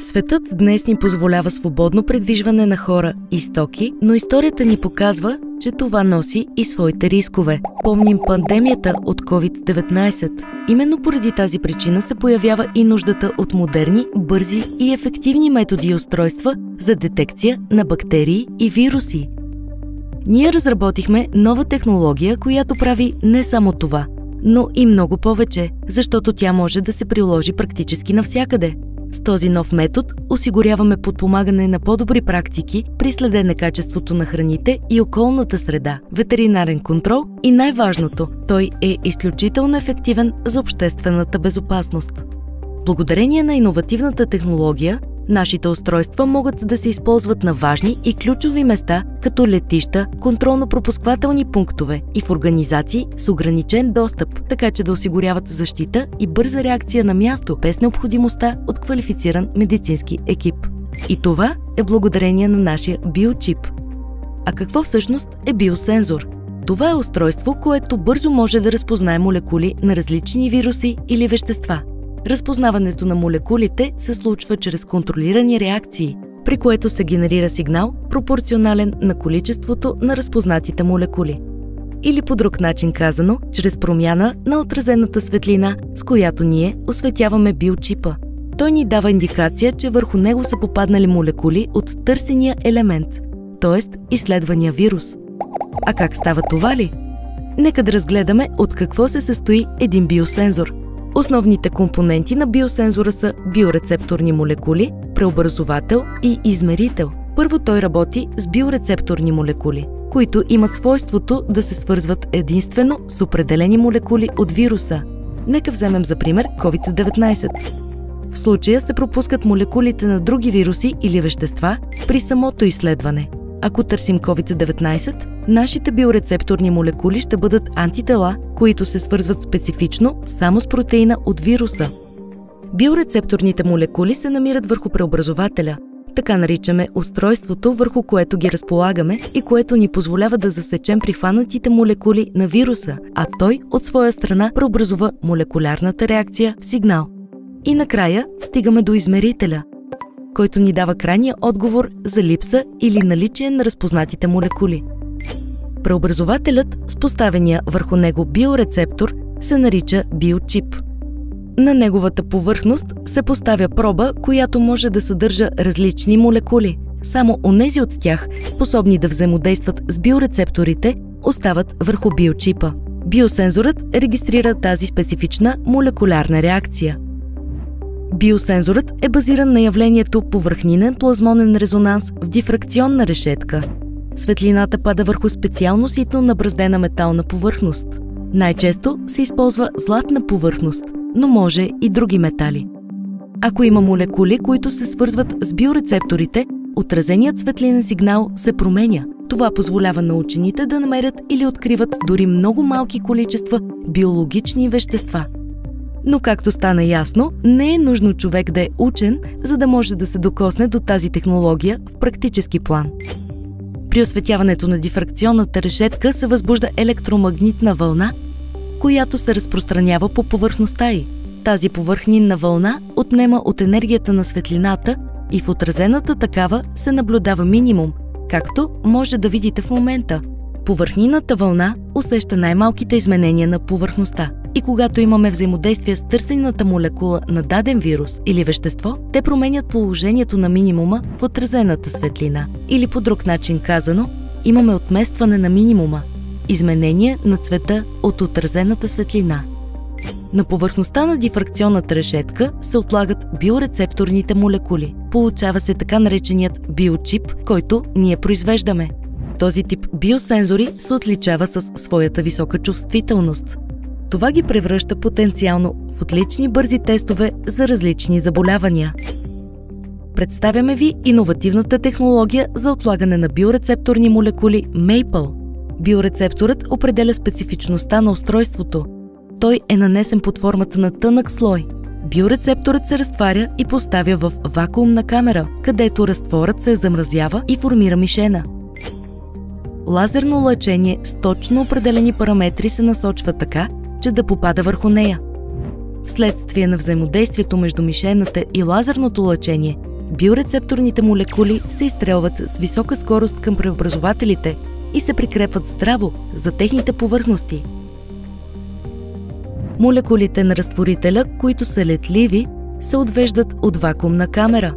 Светът днес ни позволява свободно придвижване на хора и стоки, но историята ни показва, че това носи и своите рискове. Помним пандемията от COVID-19. Именно поради тази причина се появява и нуждата от модерни, бързи и ефективни методи и устройства за детекция на бактерии и вируси. Ние разработихме нова технология, която прави не само това, но и много повече, защото тя може да се приложи практически навсякъде. С този нов метод осигуряваме подпомагане на по-добри практики при следене качеството на храните и околната среда, ветеринарен контрол и най-важното, той е изключително ефективен за обществената безопасност. Благодарение на иновативната технология, нашите устройства могат да се използват на важни и ключови места, като летища, контролно-пропусквателни пунктове и в организации с ограничен достъп, така че да осигуряват защита и бърза реакция на място, без необходимостта от квалифициран медицински екип. И това е благодарение на нашия биочип. А какво всъщност е биосензор? Това е устройство, което бързо може да разпознае молекули на различни вируси или вещества. Разпознаването на молекулите се случва чрез контролирани реакции, при което се генерира сигнал, пропорционален на количеството на разпознатите молекули. Или по друг начин казано, чрез промяна на отразената светлина, с която ние осветяваме биочипа. Той ни дава индикация, че върху него са попаднали молекули от търсения елемент, т.е. изследвания вирус. А как става това ли? Нека да разгледаме от какво се състои един биосензор. Основните компоненти на биосензора са биорецепторни молекули, преобразовател и измерител. Първо той работи с биорецепторни молекули, които имат свойството да се свързват единствено с определени молекули от вируса. Нека вземем за пример COVID-19. В случая се пропускат молекулите на други вируси или вещества при самото изследване. Ако търсим COVID-19, нашите биорецепторни молекули ще бъдат антитела, които се свързват специфично само с протеина от вируса. Биорецепторните молекули се намират върху преобразователя. Така наричаме устройството, върху което ги разполагаме и което ни позволява да засечем прихванатите молекули на вируса, а той от своя страна преобразува молекулярната реакция в сигнал. И накрая стигаме до измерителя, който ни дава крайния отговор за липса или наличие на разпознатите молекули. Преобразователят с поставения върху него биорецептор се нарича биочип. На неговата повърхност се поставя проба, която може да съдържа различни молекули. Само онези от тях, способни да взаимодействат с биорецепторите, остават върху биочипа. Биосензорът регистрира тази специфична молекулярна реакция. Биосензорът е базиран на явлението повърхнинен плазмонен резонанс в дифракционна решетка. Светлината пада върху специално ситно набраздена метална повърхност. Най-често се използва златна повърхност, но може и други метали. Ако има молекули, които се свързват с биорецепторите, отразеният светлинен сигнал се променя. Това позволява на учените да намерят или откриват дори много малки количества биологични вещества. Но както стана ясно, не е нужно човек да е учен, за да може да се докосне до тази технология в практически план. При осветяването на дифракционната решетка се възбужда електромагнитна вълна, която се разпространява по повърхността й. Тази повърхнинна вълна отнема от енергията на светлината и в отразената такава се наблюдава минимум, както може да видите в момента. Повърхнинната вълна усеща най-малките изменения на повърхността. И когато имаме взаимодействие с търсената молекула на даден вирус или вещество, те променят положението на минимума в отразената светлина. Или по друг начин казано, имаме отместване на минимума, изменение на цвета от отразената светлина. На повърхността на дифракционната решетка се отлагат биорецепторните молекули. Получава се така нареченият биочип, който ние произвеждаме. Този тип биосензори се отличава с своята висока чувствителност. Това ги превръща потенциално в отлични бързи тестове за различни заболявания. Представяме ви иновативната технология за отлагане на биорецепторни молекули Maple. Биорецепторът определя специфичността на устройството. Той е нанесен под формата на тънък слой. Биорецепторът се разтваря и поставя в вакуумна камера, където разтворът се замразява и формира мишена. Лазерно лъчение с точно определени параметри се насочва така, че да попада върху нея. Вследствие на взаимодействието между мишената и лазерното лъчение, биорецепторните молекули се изстрелват с висока скорост към преобразователите и се прикрепват здраво за техните повърхности. Молекулите на разтворителя, които са летливи, се отвеждат от вакуумна камера.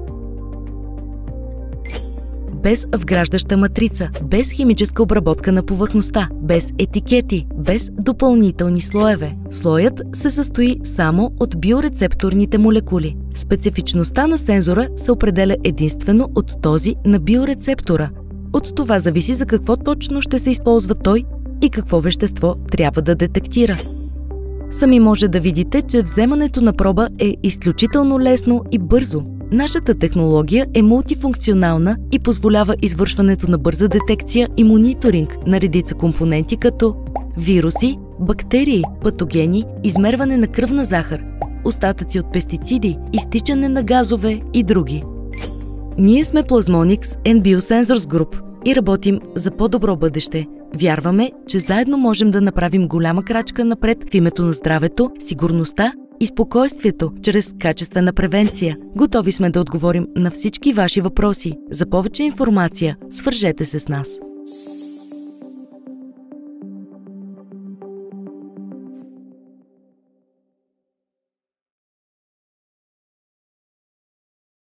Без вграждаща матрица, без химическа обработка на повърхността, без етикети, без допълнителни слоеве. Слоят се състои само от биорецепторните молекули. Специфичността на сензора се определя единствено от този на биорецептора. От това зависи за какво точно ще се използва той и какво вещество трябва да детектира. Сами може да видите, че вземането на проба е изключително лесно и бързо. Нашата технология е мултифункционална и позволява извършването на бърза детекция и мониторинг на редица компоненти като вируси, бактерии, патогени, измерване на кръвна захар, остатъци от пестициди, изтичане на газове и други. Ние сме Plasmonix and Biosensors Group и работим за по-добро бъдеще. Вярваме, че заедно можем да направим голяма крачка напред в името на здравето, сигурността и спокойствието чрез качествена превенция. Готови сме да отговорим на всички ваши въпроси. За повече информация свържете се с нас.